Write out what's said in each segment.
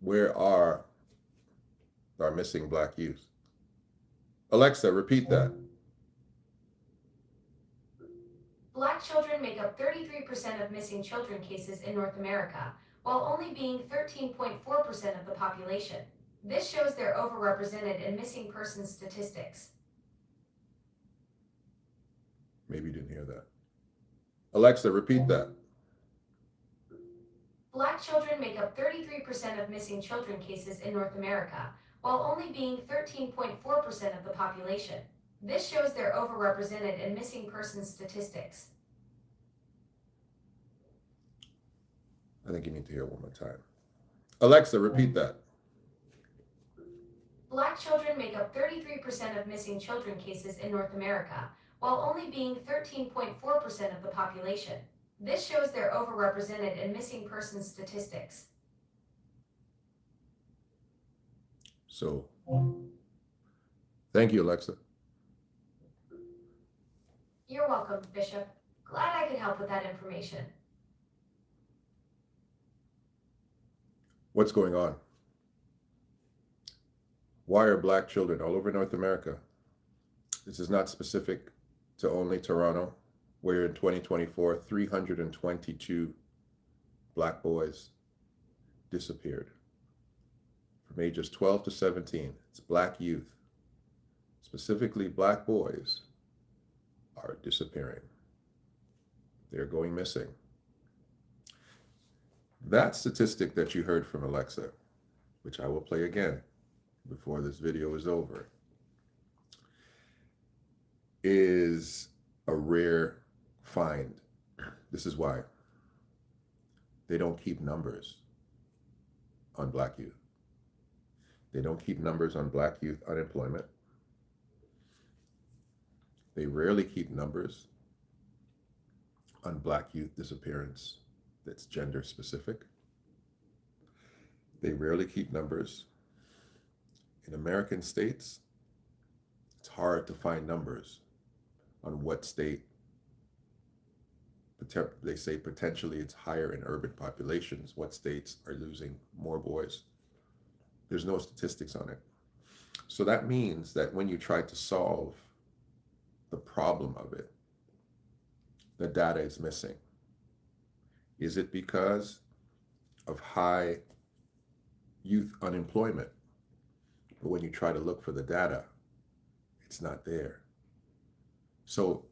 Where are our missing black youth? Alexa, repeat that. Black children make up 33% of missing children cases in North America, while only being 13.4% of the population. This shows they're overrepresented in missing persons statistics. Maybe you didn't hear that. Alexa, repeat that. Black children make up 33% of missing children cases in North America, while only being 13.4% of the population. This shows they're overrepresented in missing persons statistics. I think you need to hear it one more time. Alexa, repeat that. Black children make up 33% of missing children cases in North America, while only being 13.4% of the population. This shows they're overrepresented in missing persons statistics. So, thank you, Alexa. You're welcome, Bishop. Glad I could help with that information. What's going on? Why are black children all over North America? This is not specific to only Toronto, where in 2024, 322 black boys disappeared from ages 12 to 17. It's black youth, specifically black boys, are disappearing. They're going missing. That statistic that you heard from Alexa, which I will play again before this video is over, is a rare find. This is why they don't keep numbers on black youth. They don't keep numbers on black youth unemployment. They rarely keep numbers on black youth disappearance that's gender specific. They rarely keep numbers. In American states, it's hard to find numbers on what state. They say potentially it's higher in urban populations. What states are losing more boys? There's no statistics on it. So that means that when you try to solve the problem of it, the data is missing. Is it because of high youth unemployment? But when you try to look for the data, it's not there. So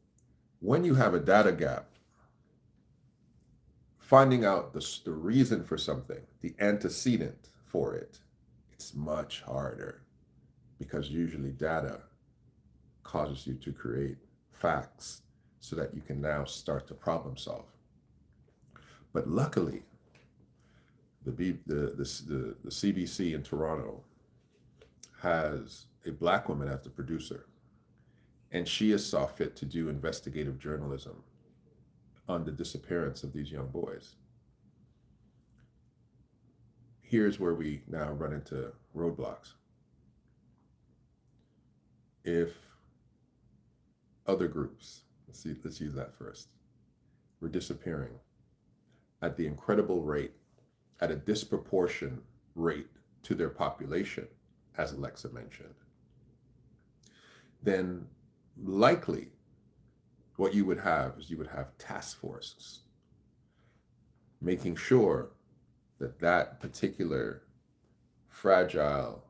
when you have a data gap, finding out the reason for something, the antecedent for it, it's much harder, because usually data causes you to create facts so that you can now start to problem solve. But luckily, the CBC in Toronto has a black woman as the producer, and she has saw fit to do investigative journalism on the disappearance of these young boys. Here's where we now run into roadblocks. If other groups, let's use that first, were disappearing at the incredible rate, at a disproportionate rate to their population, as Alexa mentioned, then likely what you would have is you would have task forces making sure that that particular fragile,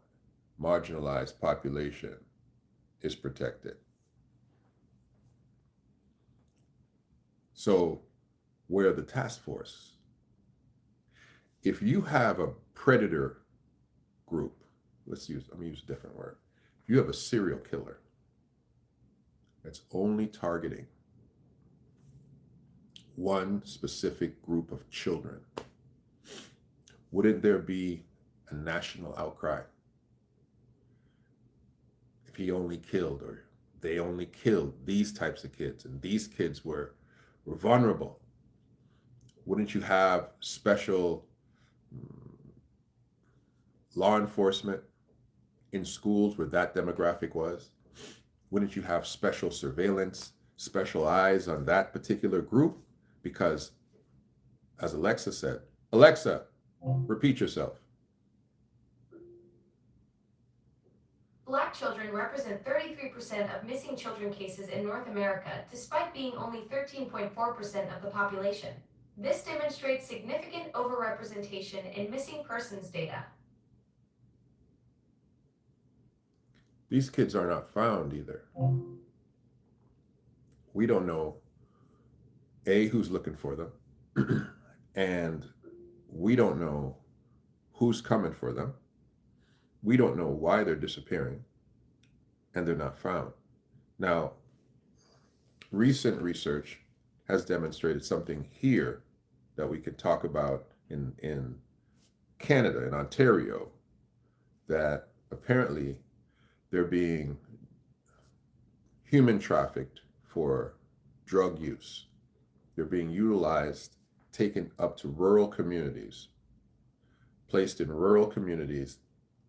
marginalized population is protected. So where are the task force? If you have a predator group, I'm gonna use a different word. If you have a serial killer that's only targeting one specific group of children, wouldn't there be a national outcry? If he only killed, or they only killed these types of kids, and these kids were vulnerable, wouldn't you have special law enforcement in schools where that demographic was? Wouldn't you have special surveillance, special eyes on that particular group? Because, as Alexa said, Alexa, repeat yourself. children represent 33% of missing children cases in North America, despite being only 13.4% of the population. This demonstrates significant overrepresentation in missing persons data. These kids are not found either. We don't know, A, who's looking for them, and we don't know who's coming for them. We don't know why they're disappearing, and they're not found. Now, recent research has demonstrated something here that we could talk about in Canada, in Ontario, that apparently they're being human trafficked for drug use. They're being utilized, taken up to rural communities, placed in rural communities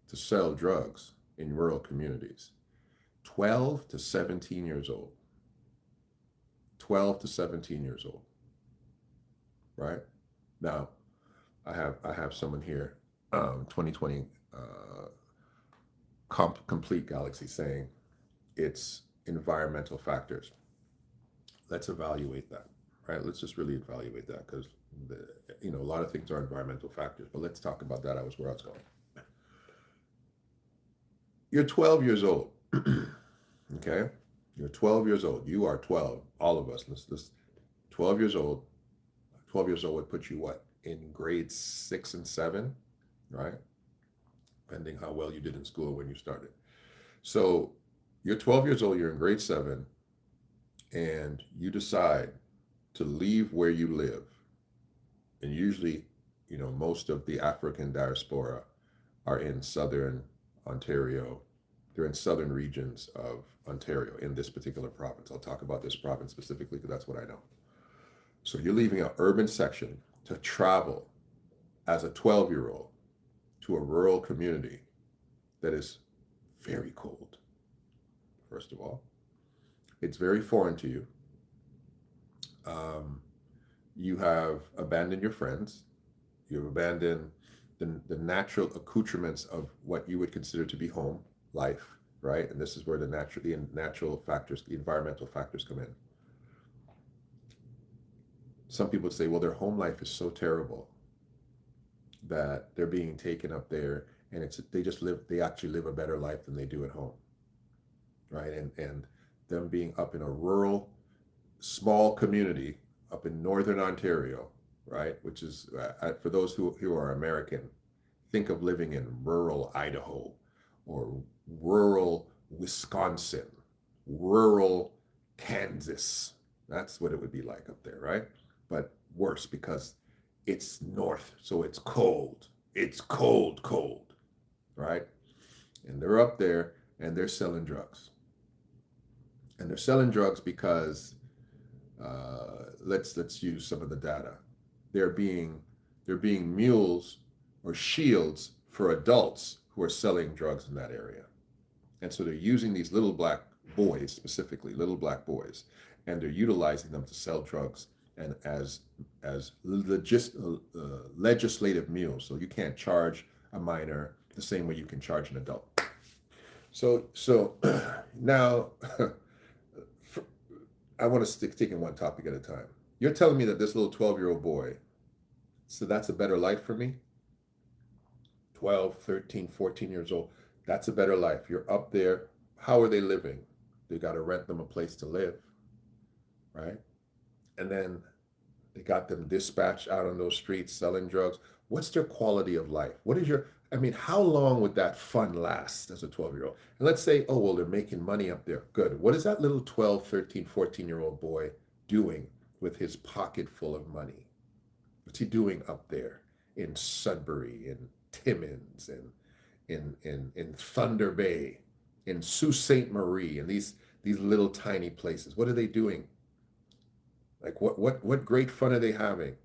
to sell drugs in rural communities. 12 to 17 years old. 12 to 17 years old. Right? Now, I have someone here, 2020 Complete Galaxy, saying it's environmental factors. Let's evaluate that, right? Let's just really evaluate that, because a lot of things are environmental factors, but let's talk about that. That was where I was going. You're 12 years old, okay? You're 12 years old. You are 12, all of us. Let's 12 years old. 12 years old would put you what? In grade 6 and 7, right? Depending how well you did in school when you started. So you're 12 years old, you're in grade 7, and you decide to leave where you live. And usually, most of the African diaspora are in southern Ontario. They're in southern regions of Ontario in this particular province. I'll talk about this province specifically because that's what I know. So you're leaving an urban section to travel as a 12-year-old to a rural community that is very cold. First of all, it's very foreign to you. You have abandoned your friends. You've abandoned the natural accoutrements of what you would consider to be home life, right? And this is where the natural factors, the environmental factors come in. Some people would say, well, their home life is so terrible that they're being taken up there, and they actually live a better life than they do at home, right? And them being up in a rural, small community up in northern Ontario, right? Which is, for those who are American, think of living in rural Idaho or rural Wisconsin, rural Kansas. That's what it would be like up there, right? But worse, because it's north, so it's cold. It's cold, right? And they're up there and they're selling drugs. And they're selling drugs because let's use some of the data. They're being mules or shields for adults who are selling drugs in that area. And so they're using these little black boys, specifically little black boys, and they're utilizing them to sell drugs and as legislative mules. So you can't charge a minor the same way you can charge an adult. So now I want to take in one topic at a time. You're telling me that this little 12-year-old boy, so that's a better life for me? 12, 13, 14 years old, that's a better life. You're up there. How are they living? They got to rent them a place to live, right? And then they got them dispatched out on those streets selling drugs. What's their quality of life? How long would that fun last as a 12-year-old? And let's say, oh, well, they're making money up there. Good. What is that little 12, 13, 14-year-old boy doing with his pocket full of money? What's he doing up there in Sudbury, in Timmins, and in Thunder Bay, in Sault Ste. Marie, and these little tiny places? What are they doing? Like what great fun are they having?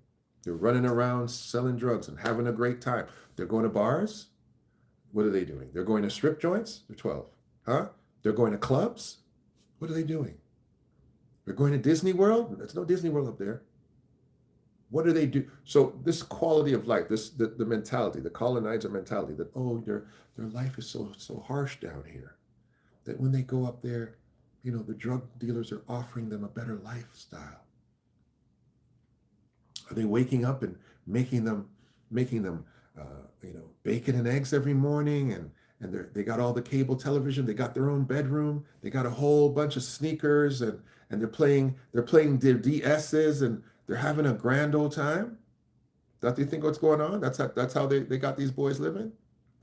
They're running around selling drugs and having a great time. They're going to bars. What are they doing? They're going to strip joints. They're 12. Huh? They're going to clubs. What are they doing? They're going to Disney World. There's no Disney World up there. What do they do? So this quality of life, the mentality, the colonizer mentality that, oh, their life is so harsh down here. that when they go up there, the drug dealers are offering them a better lifestyle? Are they waking up and making them bacon and eggs every morning, and they got all the cable television, they got their own bedroom, they got a whole bunch of sneakers, and they're playing their DSs, and they're having a grand old time? That you think what's going on? That's how they got these boys living?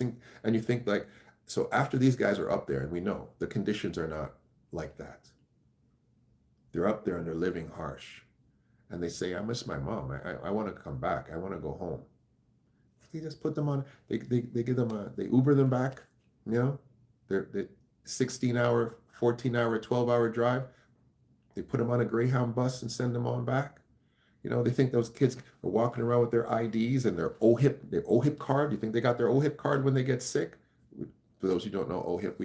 And you think, like, so after these guys are up there, and we know the conditions are not like that. They're up there and they're living harsh. And they say, I miss my mom. I want to come back. I want to go home. They just put them on, they give them they Uber them back, they're 16-hour, 14-hour, 12-hour drive. They put them on a Greyhound bus and send them on back. They think those kids are walking around with their IDs and their OHIP card. You think they got their OHIP card when they get sick? For those who don't know OHIP,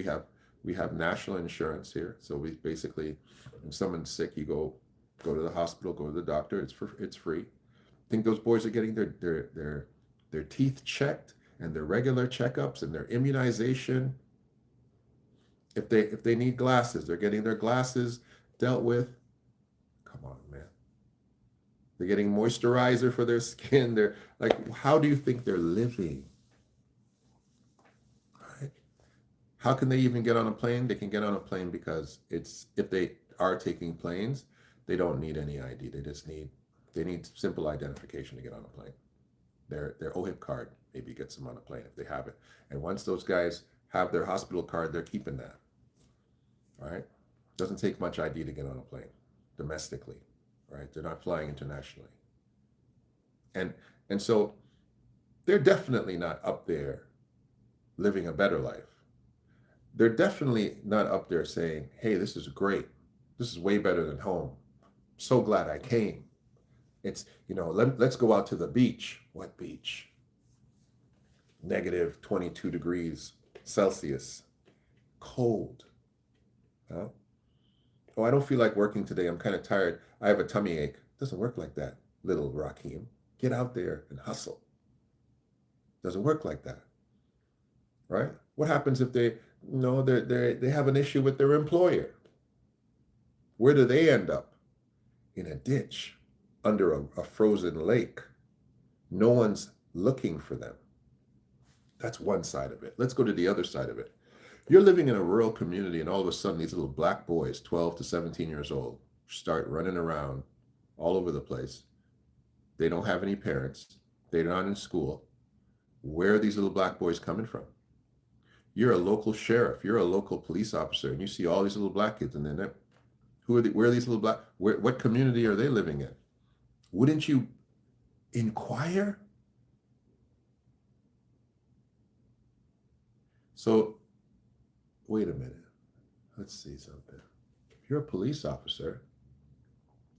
we have national insurance here. So we basically, when someone's sick, you go to the hospital, go to the doctor. It's free. Think those boys are getting their teeth checked and their regular checkups and their immunization? If they need glasses, they're getting their glasses dealt with. Come on, man. They're getting moisturizer for their skin. They're like, how do you think they're living? Right? How can they even get on a plane? They can get on a plane because if they are taking planes, they don't need any ID. They need simple identification to get on a plane. Their OHIP card maybe gets them on a plane if they have it. And once those guys have their hospital card, they're keeping that. All right? Doesn't take much ID to get on a plane domestically, right? They're not flying internationally. And so they're definitely not up there living a better life. They're definitely not up there saying, hey, this is great. This is way better than home. So glad I came. It's, let's go out to the beach. What beach? Negative 22 degrees Celsius. Cold. Huh? Oh, I don't feel like working today. I'm kind of tired. I have a tummy ache. Doesn't work like that, little Raheem. Get out there and hustle. Doesn't work like that. Right? What happens if they have an issue with their employer? Where do they end up? In a ditch under a frozen lake. No one's looking for them. That's one side of it. Let's go to the other side of it. You're living in a rural community, and all of a sudden these little black boys, 12 to 17 years old, start running around all over the place. They don't have any parents. They're not in school. Where are these little black boys coming from? You're a local sheriff. You're a local police officer, and you see all these little black kids, and then where are these little black? What community are they living in? Wouldn't you inquire? So, wait a minute. Let's see something. If you're a police officer,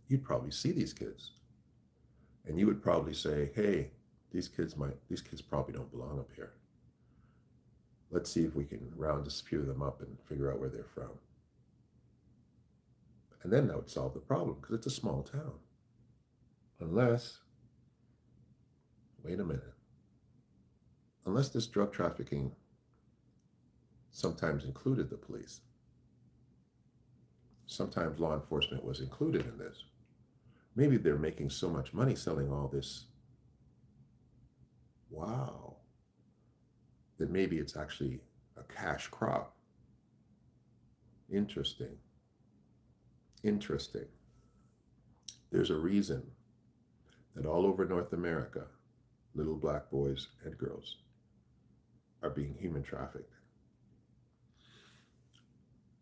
you'd probably see these kids, and you would probably say, "Hey, these kids probably don't belong up here. Let's see if we can round a few of them up and figure out where they're from." And then that would solve the problem, because it's a small town. Unless, wait a minute, unless this drug trafficking sometimes included the police. Sometimes law enforcement was included in this. Maybe they're making so much money selling all this. Wow. That maybe it's actually a cash crop. Interesting. Interesting. There's a reason that all over North America, little black boys and girls are being human trafficked.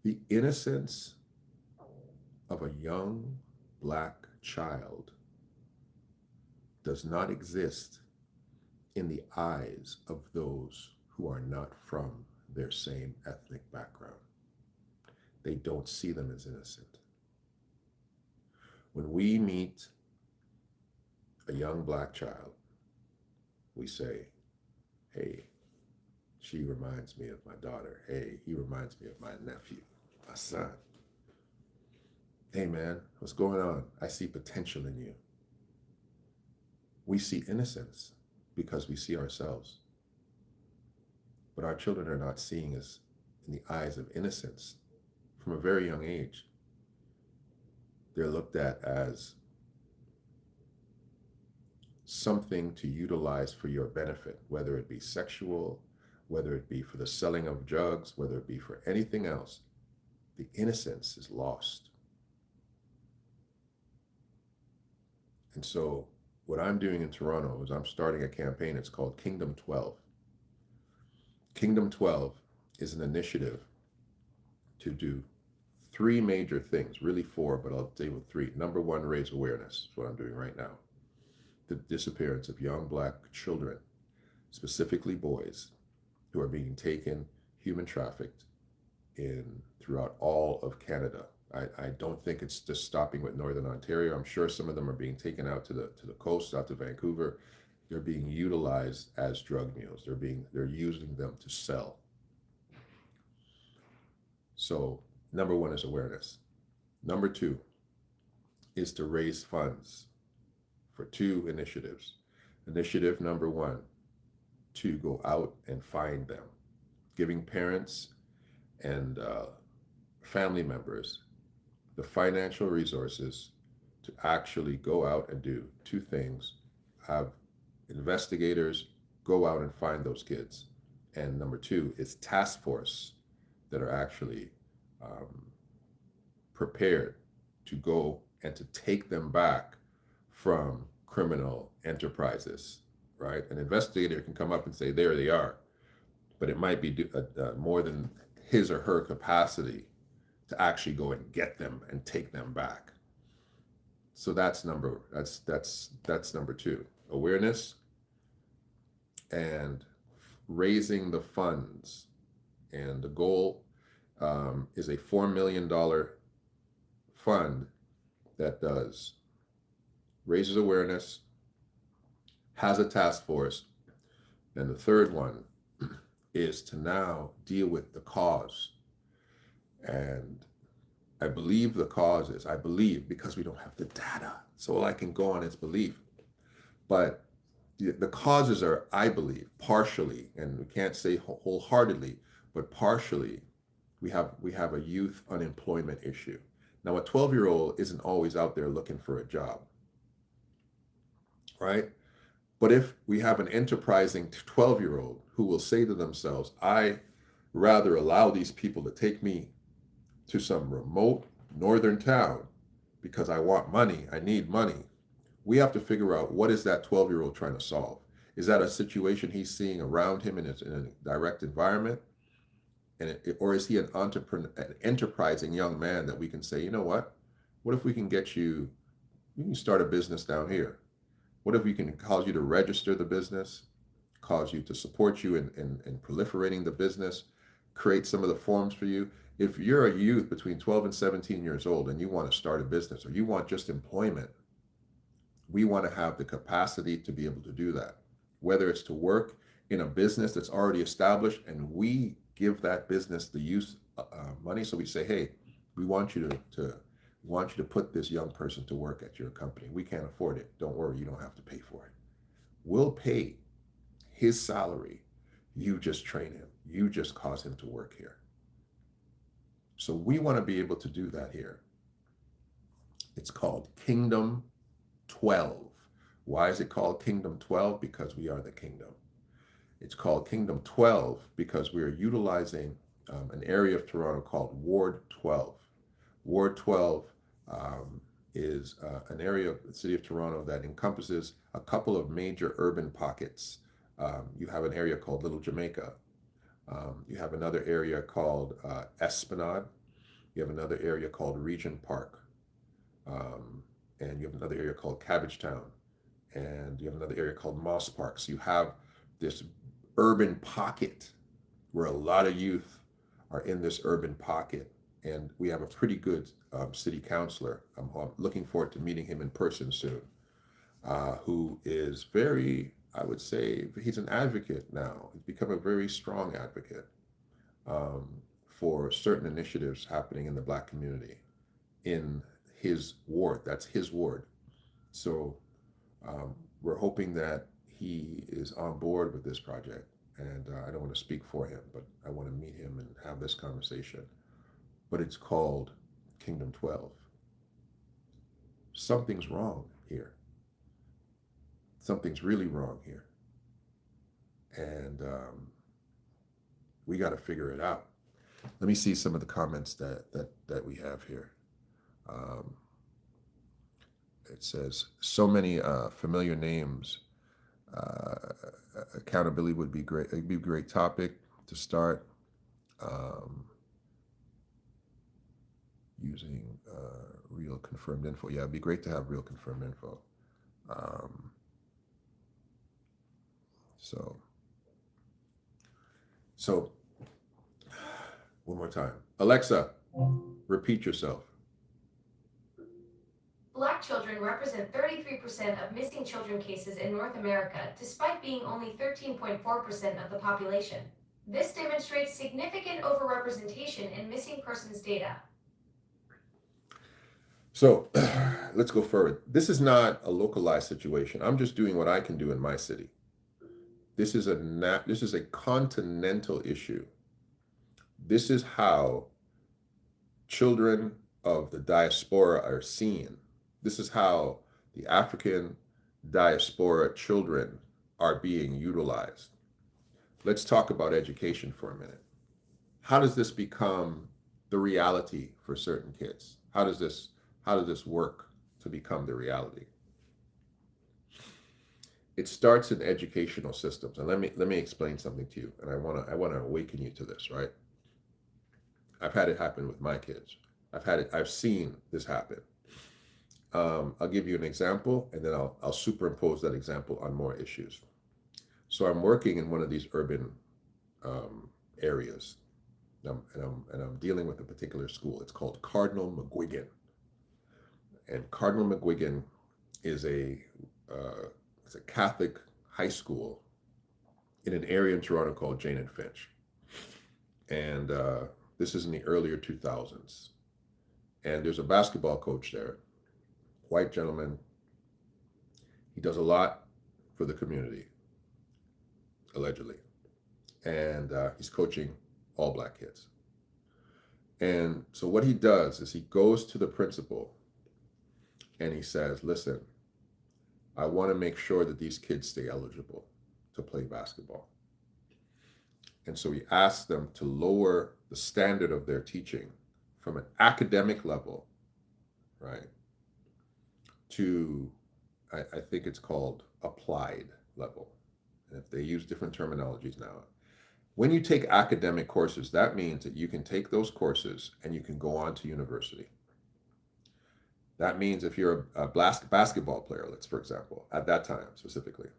The innocence of a young black child does not exist in the eyes of those who are not from their same ethnic background. They don't see them as innocent. When we meet a young black child, we say, "Hey, she reminds me of my daughter. Hey, he reminds me of my nephew, my son. Hey man, what's going on? I see potential in you." We see innocence because we see ourselves. But our children are not seeing us in the eyes of innocence from a very young age. They're looked at as something to utilize for your benefit, whether it be sexual, whether it be for the selling of drugs, whether it be for anything else. The innocence is lost. And so what I'm doing in Toronto is I'm starting a campaign. It's called Kingdom 12. Kingdom 12 is an initiative to do three major things, really four, but I'll deal with three. Number one, raise awareness. That's what I'm doing right now. The disappearance of young Black children, specifically boys, who are being taken, human trafficked throughout all of Canada. I don't think it's just stopping with Northern Ontario. I'm sure some of them are being taken out to the coast, out to Vancouver. They're being utilized as drug mules. They're using them to sell. So number one is awareness. Number two is to raise funds for two initiatives. Initiative number one, to go out and find them, giving parents and family members the financial resources to actually go out and do two things: have investigators go out and find those kids. And number two is task force that are actually prepared to go and to take them back from criminal enterprises, right? An investigator can come up and say, there they are, but it might be more than his or her capacity to actually go and get them and take them back. So that's number two: awareness and raising the funds. And the goal is a $4 million fund that raises awareness, has a task force, and the third one is to now deal with the cause. And I believe because we don't have the data, so all I can go on is belief. But the causes are, I believe, partially, and we can't say wholeheartedly, but partially, we have a youth unemployment issue. Now, a 12-year-old isn't always out there looking for a job, right? But if we have an enterprising 12-year-old who will say to themselves, I rather allow these people to take me to some remote northern town because I want money, I need money. We have to figure out, what is that 12-year-old trying to solve? Is that a situation he's seeing around him in a direct environment? Or is he an enterprising young man that we can say, you know what if we can get you can start a business down here? What if we can cause you to register the business, cause you to support you in proliferating the business, create some of the forms for you? If you're a youth between 12 and 17 years old and you want to start a business, or you want just employment, we want to have the capacity to be able to do that. Whether it's to work in a business that's already established and we give that business the use money. So we say, hey, we want you to put this young person to work at your company. We can't afford it. Don't worry, you don't have to pay for it. We'll pay his salary. You just train him. You just cause him to work here. So we want to be able to do that here. It's called Kingdom 12. Why is it called Kingdom 12? Because we are the kingdom. It's called Kingdom 12 because we are utilizing an area of Toronto called Ward 12. Ward 12 is an area of the city of Toronto that encompasses a couple of major urban pockets. You have an area called Little Jamaica. You have another area called Esplanade. You have another area called Regent Park. And you have another area called Cabbagetown. And you have another area called Moss Park. So you have this urban pocket where a lot of youth are in this urban pocket. And we have a pretty good city councilor. I'm looking forward to meeting him in person soon, who is very, I would say, he's an advocate now. He's become a very strong advocate for certain initiatives happening in the Black community in his ward. That's his ward. So we're hoping that he is on board with this project and I don't want to speak for him, but I want to meet him and have this conversation. But it's called Kingdom 12. Something's wrong here. Something's really wrong here. And we got to figure it out. Let me see some of the comments that we have here. It says, so many familiar names. Accountability would be great. It'd be a great topic to start. Using real confirmed info. Yeah, it'd be great to have real confirmed info. So one more time. Alexa, repeat yourself. Black children represent 33% of missing children cases in North America, despite being only 13.4% of the population. This demonstrates significant overrepresentation in missing persons data. So let's go forward. This is not a localized situation. I'm just doing what I can do in my city. This is a continental issue. This is how children of the diaspora are seen. This is how the African diaspora children are being utilized. Let's talk about education for a minute. How does this become the reality for certain kids? How does this work to become the reality? It starts in educational systems. And let me explain something to you. And I want to awaken you to this, right? I've had it happen with my kids. I've seen this happen. I'll give you an example, and then I'll superimpose that example on more issues. So I'm working in one of these urban areas, and I'm dealing with a particular school. It's called Cardinal McGuigan, and Cardinal McGuigan is it's a Catholic high school in an area in Toronto called Jane and Finch, and this is in the earlier 2000s. And there's a basketball coach there, white gentleman. He does a lot for the community, allegedly. And he's coaching all black kids. And so what he does is he goes to the principal and he says, listen, I want to make sure that these kids stay eligible to play basketball. And so he asks them to lower the standard of their teaching from an academic level, right, to, I think it's called applied level. And if they use different terminologies now. When you take academic courses, that means that you can take those courses and you can go on to university. That means if you're a basketball player, for example, at that time specifically,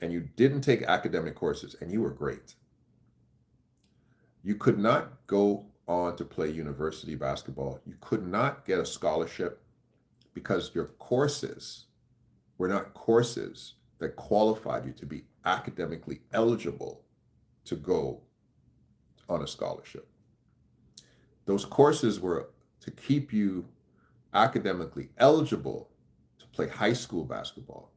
and you didn't take academic courses and you were great, you could not go on to play university basketball. You could not get a scholarship because your courses were not courses that qualified you to be academically eligible to go on a scholarship. Those courses were to keep you academically eligible to play high school basketball,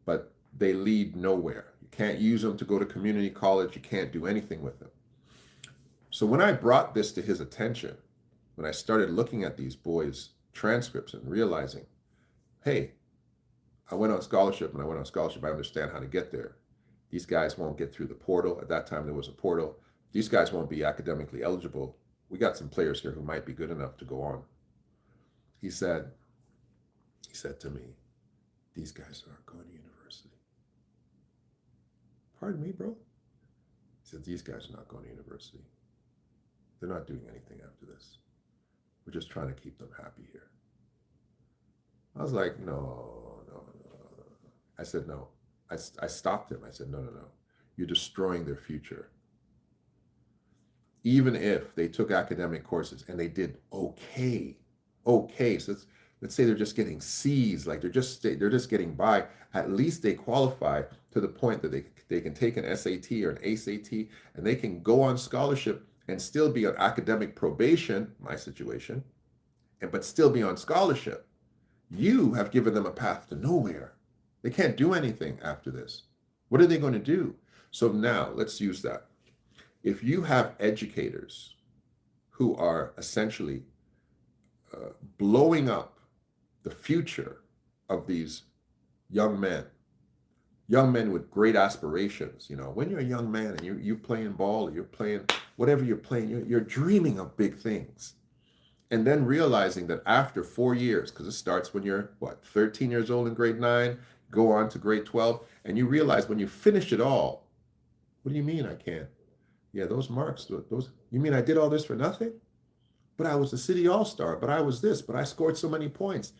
but they lead nowhere. You can't use them to go to community college. You can't do anything with them. So when I brought this to his attention, when I started looking at these boys' transcripts and realizing, hey, I went on scholarship. I understand how to get there. These guys won't get through the portal. At that time, there was a portal. These guys won't be academically eligible. We got some players here who might be good enough to go on. He said to me, these guys aren't going to university. Pardon me, bro? He said, these guys are not going to university. They're not doing anything after this. We're just trying to keep them happy here. I was like, no. I said, no. I stopped him. I said, no. You're destroying their future. Even if they took academic courses and they did okay. So let's say they're just getting C's, like they're just getting by. At least they qualify to the point that they can take an SAT or an ACT and they can go on scholarship and still be on academic probation, my situation, but still be on scholarship. You have given them a path to nowhere. They can't do anything after this. What are they going to do? So now let's use that. If you have educators who are essentially blowing up the future of these young men, young men with great aspirations. When you're a young man and you're playing ball, or you're playing whatever you're playing, you're dreaming of big things. And then realizing that after 4 years, because it starts when you're, 13 years old in grade 9, go on to grade 12, and you realize when you finish it all, what do you mean I can't? Yeah, those marks, you mean I did all this for nothing? But I was the city all-star, but I was this, but I scored so many points.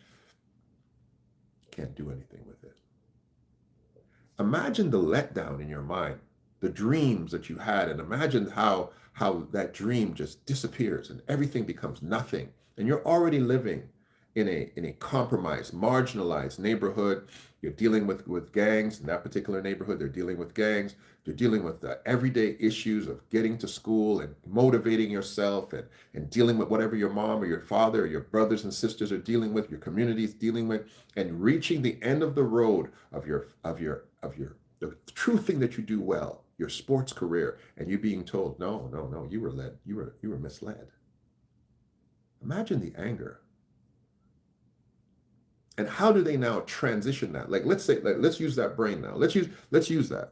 Can't do anything with it. Imagine the letdown in your mind, the dreams that you had, and imagine how that dream just disappears and everything becomes nothing. And you're already living in a compromised, marginalized neighborhood. You're dealing with gangs in that particular neighborhood. They're dealing with gangs. You're dealing with the everyday issues of getting to school and motivating yourself and dealing with whatever your mom or your father or your brothers and sisters are dealing with, your community is dealing with, and reaching the end of the road of the true thing that you do well, your sports career, and you being told, no, you were misled. Imagine the anger. And how do they now transition that? Like, let's use that brain now. Let's use that.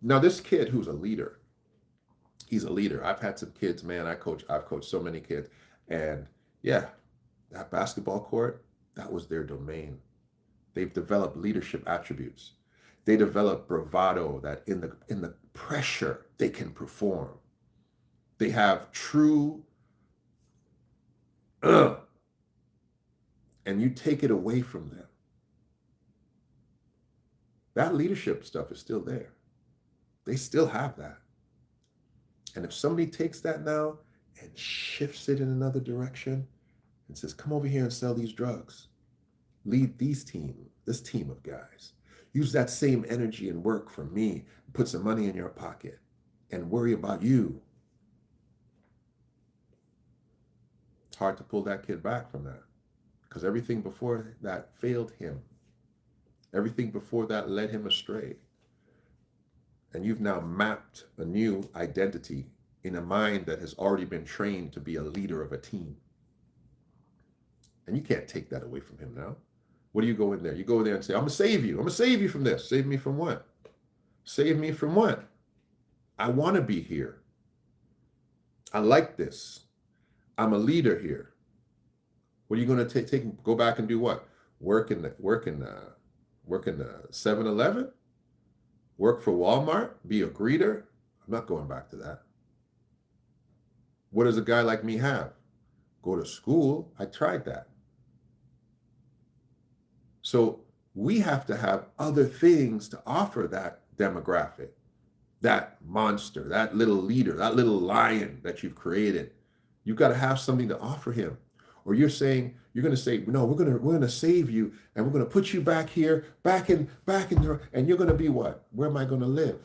Now, this kid who's a leader, he's a leader. I've had some kids, man. I've coached so many kids. And yeah, that basketball court, that was their domain. They've developed leadership attributes. They develop bravado that in the pressure they can perform. They have true, and you take it away from them. That leadership stuff is still there. They still have that. And if somebody takes that now and shifts it in another direction and says, come over here and sell these drugs, lead this team of guys, use that same energy and work for me, put some money in your pocket and worry about you. It's hard to pull that kid back from that because everything before that failed him. Everything before that led him astray. And you've now mapped a new identity in a mind that has already been trained to be a leader of a team. And you can't take that away from him now. What do you go in there? You go in there and say, I'm going to save you. I'm going to save you from this. Save me from what? Save me from what? I want to be here. I like this. I'm a leader here. What are you going to take? Go back and do what? Work in the 7-Eleven? Work for Walmart? Be a greeter? I'm not going back to that. What does a guy like me have? Go to school? I tried that. So we have to have other things to offer that demographic, that monster, that little leader, that little lion that you've created. You've got to have something to offer him. Or you're going to say, no, we're going to save you and we're going to put you back here, back in there, and you're going to be what? Where am I going to live?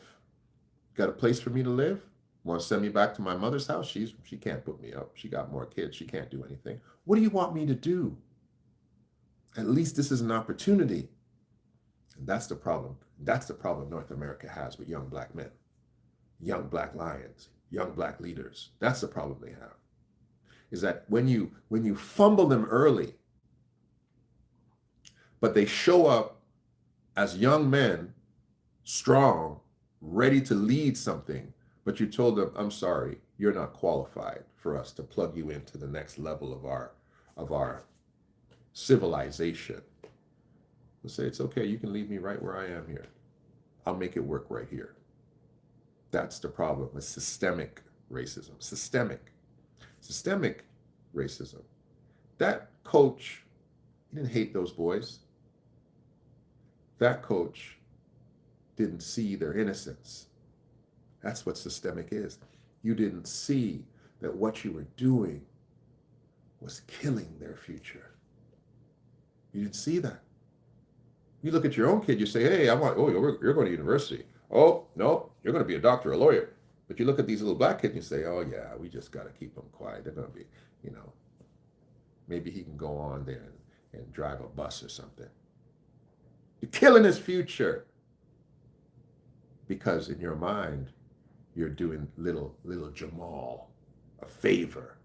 Got a place for me to live? Want to send me back to my mother's house? She can't put me up. She got more kids. She can't do anything. What do you want me to do? At least this is an opportunity. And that's the problem. That's the problem North America has with young black men, young black lions, young black leaders. That's the problem they have. Is that when you fumble them early, but they show up as young men, strong, ready to lead something, but you told them, I'm sorry, you're not qualified for us to plug you into the next level of our civilization. We'll say, it's okay, you can leave me right where I am here. I'll make it work right here. That's the problem with systemic racism. Systemic racism. That coach, he didn't hate those boys. That coach didn't see their innocence. That's what systemic is. You didn't see that what you were doing was killing their future. You didn't see that. You look at your own kid, you say, hey, you're going to university. Oh, no, you're going to be a doctor, a lawyer. But you look at these little black kids and you say, oh yeah, we just got to keep them quiet. They're going to be, maybe he can go on there and drive a bus or something. You're killing his future. because in your mind, you're doing little Jamal a favor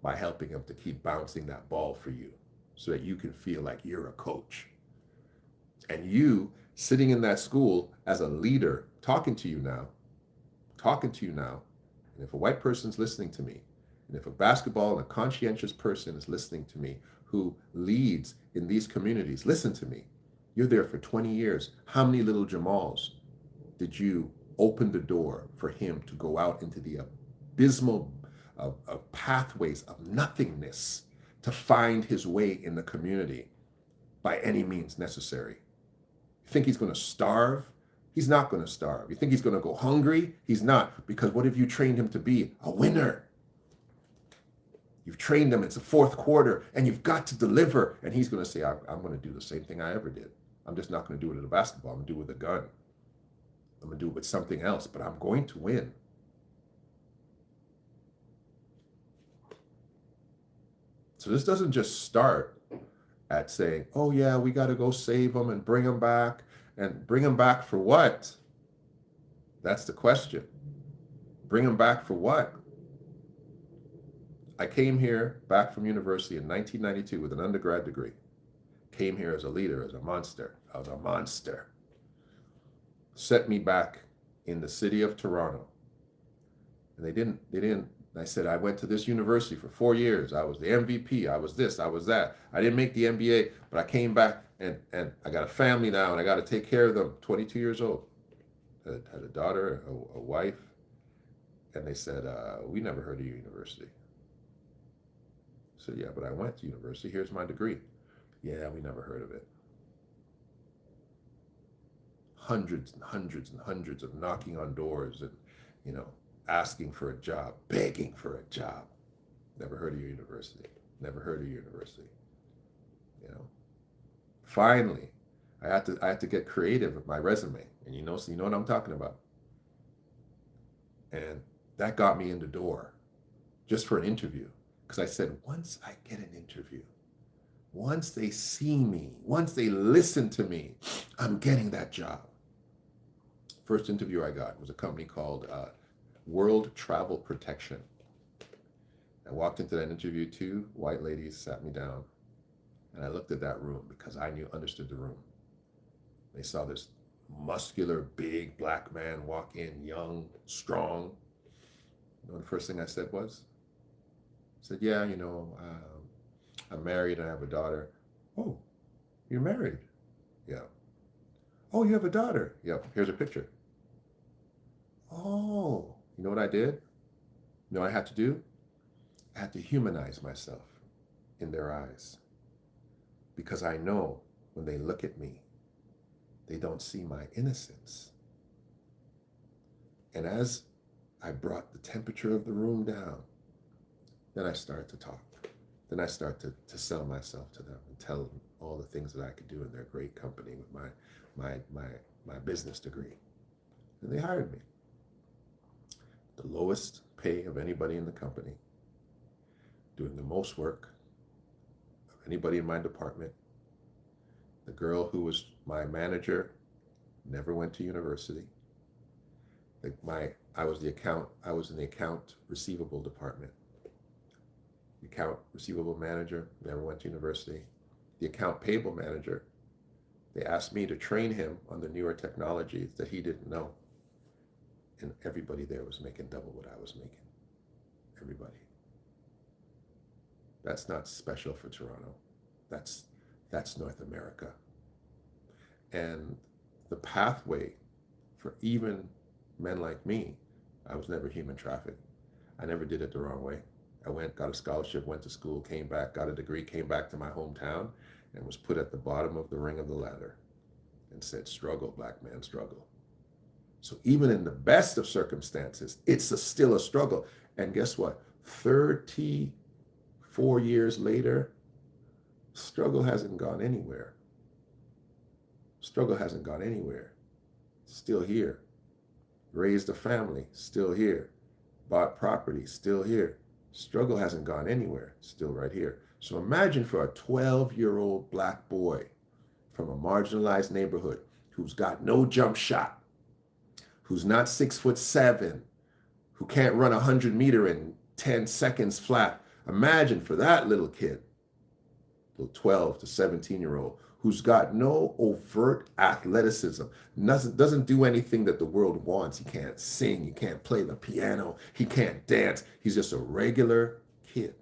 by helping him to keep bouncing that ball for you so that you can feel like you're a coach. And you sitting in that school as a leader, talking to you now, and if a white person's listening to me, and if a basketball and a conscientious person is listening to me who leads in these communities, listen to me. You're there for 20 years. How many little Jamals did you open the door for him to go out into the abysmal of pathways of nothingness to find his way in the community by any means necessary? You think he's going to starve? He's not going to starve. You think he's going to go hungry? He's not. Because what have you trained him to be? A winner. You've trained him. It's the fourth quarter, and you've got to deliver. And he's going to say, I'm going to do the same thing I ever did. I'm just not going to do it with a basketball. I'm going to do it with a gun. I'm going to do it with something else, but I'm going to win. So this doesn't just start at saying, oh yeah, we got to go save them and bring them back. And bring them back for what? That's the question. Bring them back for what? I came here back from university in 1992 with an undergrad degree. Came here as a leader, as a monster. I was a monster. Set me back in the city of Toronto. And they didn't, I said, I went to this university for 4 years. I was the MVP. I was this, I was that. I didn't make the NBA, but I came back and I got a family now and I got to take care of them. 22 years old. Had a daughter, a wife. And they said, we never heard of your university. I said, yeah, but I went to university. Here's my degree. Yeah, we never heard of it. Hundreds and hundreds and hundreds of knocking on doors and, asking for a job, begging for a job. Never heard of your university. Never heard of your university. Finally, I had to get creative with my resume. And so you know what I'm talking about. And that got me in the door just for an interview. Because I said, once I get an interview, once they see me, once they listen to me, I'm getting that job. First interview I got was a company called World Travel Protection. I walked into that interview, 2 white ladies sat me down, and I looked at that room because I understood the room. They saw this muscular, big black man walk in, young, strong. The first thing I said was, I said, yeah, I'm married and I have a daughter. Oh, you're married? Yeah. Oh, you have a daughter? Yep, here's a picture. Oh, you know what I did? You know what I had to do? I had to humanize myself in their eyes. Because I know when they look at me, they don't see my innocence. And as I brought the temperature of the room down, then I start to talk. Then I start to sell myself to them and tell them all the things that I could do in their great company with my business degree. And they hired me. The lowest pay of anybody in the company, doing the most work of anybody in my department. The girl who was my manager never went to university. I was in the account receivable department. The account receivable manager never went to university. The account payable manager, they asked me to train him on the newer technologies that he didn't know. And everybody there was making double what I was making. Everybody. That's not special for Toronto. That's North America. And the pathway for even men like me, I was never human trafficked. I never did it the wrong way. I got a scholarship, went to school, came back, got a degree, came back to my hometown, and was put at the bottom of the ring of the ladder and said, struggle, black man, struggle. So even in the best of circumstances, it's still a struggle. And guess what? 34 years later, struggle hasn't gone anywhere. Struggle hasn't gone anywhere. Still here. Raised a family, still here. Bought property, still here. Struggle hasn't gone anywhere, still right here. So imagine for a 12-year-old black boy from a marginalized neighborhood who's got no jump shot, who's not 6'7", who can't run 100 meter in 10 seconds flat. Imagine for that little kid, little 12 to 17-year-old, who's got no overt athleticism, doesn't do anything that the world wants. He can't sing, he can't play the piano, he can't dance. He's just a regular kid.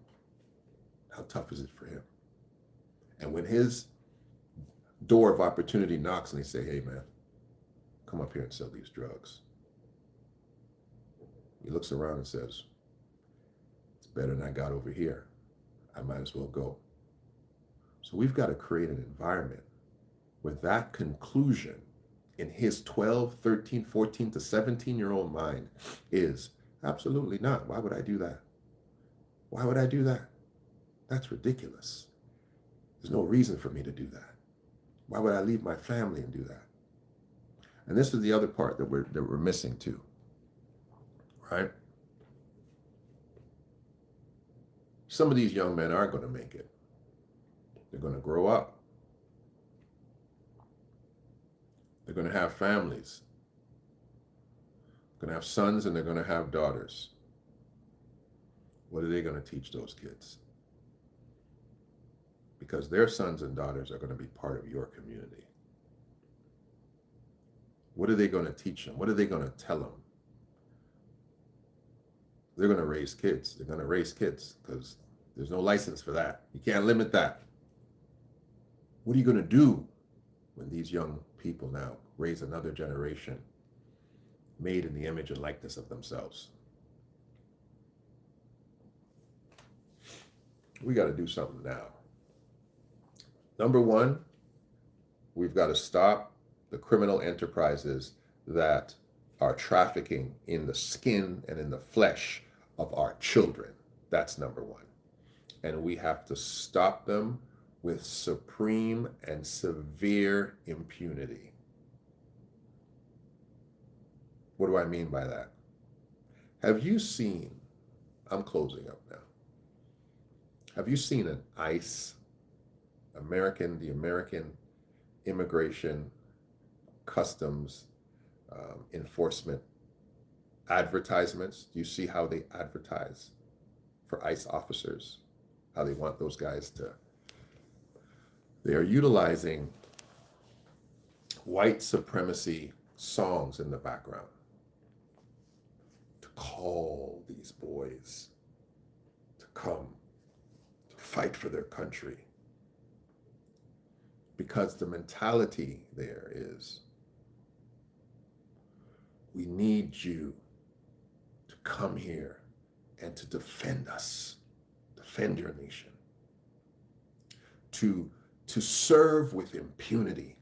How tough is it for him? And when his door of opportunity knocks and they say, hey man, come up here and sell these drugs. He looks around and says, it's better than I got over here. I might as well go. So we've got to create an environment where that conclusion in his 12, 13, 14 to 17-year-old mind is absolutely not. Why would I do that? Why would I do that? That's ridiculous. There's no reason for me to do that. Why would I leave my family and do that? And this is the other part that we're missing too, right? Some of these young men aren't going to make it. They're going to grow up. They're going to have families. They're going to have sons and they're going to have daughters. What are they going to teach those kids? Because their sons and daughters are going to be part of your community. What are they going to teach them? What are they going to tell them? They're going to raise kids. They're going to raise kids because there's no license for that. You can't limit that. What are you going to do when these young people now raise another generation made in the image and likeness of themselves? We got to do something now. Number one, we've got to stop the criminal enterprises that are trafficking in the skin and in the flesh of our children. That's number one. And we have to stop them with supreme and severe impunity. What do I mean by that? Have you seen, I'm closing up now. Have you seen an ICE, the American Immigration Customs Enforcement advertisements? Do you see how they advertise for ICE officers? How they want those guys to, they are utilizing white supremacy songs in the background to call these boys to come to fight for their country. Because the mentality there is, we need you to come here and to defend us, defend your nation, to serve with impunity.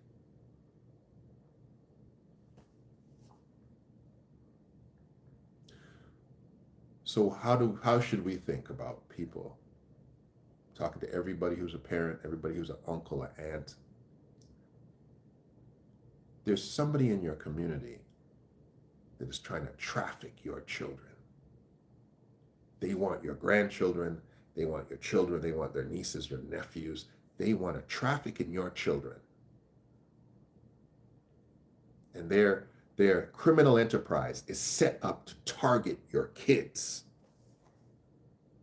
So how should we think about people? Talking to everybody who's a parent, everybody who's an uncle, an aunt. There's somebody in your community that is trying to traffic your children. They want your grandchildren, they want your children, they want their nieces, your nephews. They want to traffic in your children. And their criminal enterprise is set up to target your kids.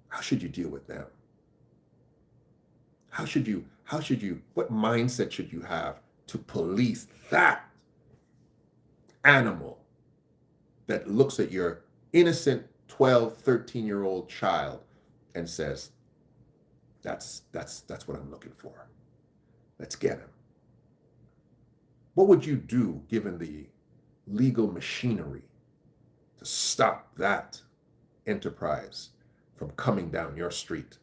How should you deal with them? What mindset should you have to police that animal that looks at your innocent 12, 13-year-old child and says, that's what I'm looking for. Let's get him. What would you do given the legal machinery to stop that enterprise from coming down your street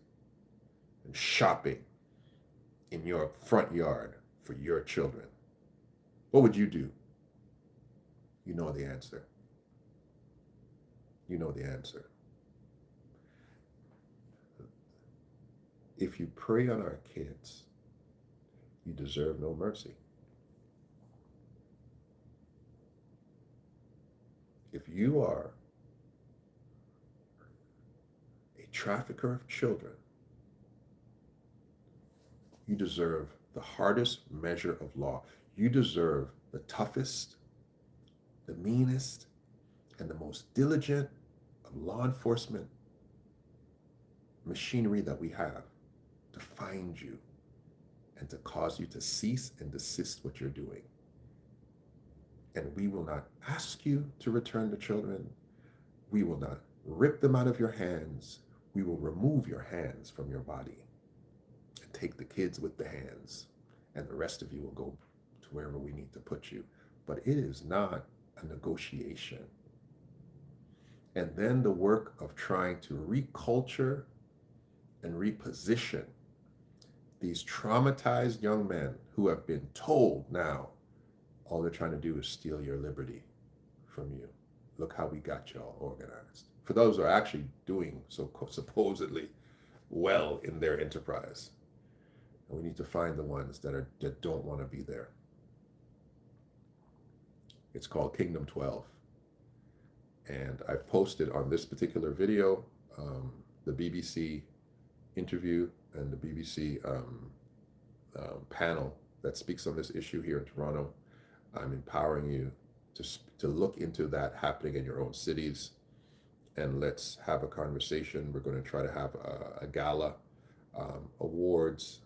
and shopping in your front yard for your children? What would you do? You know the answer. You know the answer. If you prey on our kids, you deserve no mercy. If you are a trafficker of children, you deserve the hardest measure of law. You deserve the toughest the meanest and the most diligent of law enforcement machinery that we have to find you and to cause you to cease and desist what you're doing. And we will not ask you to return the children. We will not rip them out of your hands. We will remove your hands from your body and take the kids with the hands. And the rest of you will go to wherever we need to put you. But it is not a negotiation. And then the work of trying to reculture and reposition these traumatized young men who have been told now all they're trying to do is steal your liberty from you. Look how we got y'all organized. For those who are actually doing so supposedly well in their enterprise. And we need to find the ones that don't want to be there. It's called Kingdom 12. And I posted on this particular video the BBC interview and the BBC panel that speaks on this issue here in Toronto. I'm empowering you to look into that happening in your own cities, and let's have a conversation. We're going to try to have a gala, awards,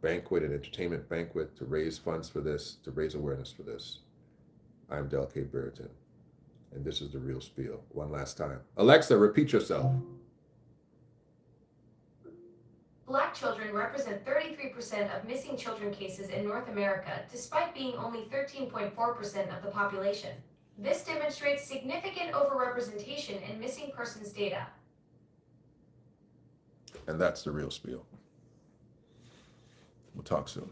banquet, and entertainment banquet to raise funds for this, to raise awareness for this. I'm Del K. Brereton, and this is The Real Spiel. One last time. Alexa, repeat yourself. Black children represent 33% of missing children cases in North America, despite being only 13.4% of the population. This demonstrates significant overrepresentation in missing persons data. And that's The Real Spiel. We'll talk soon.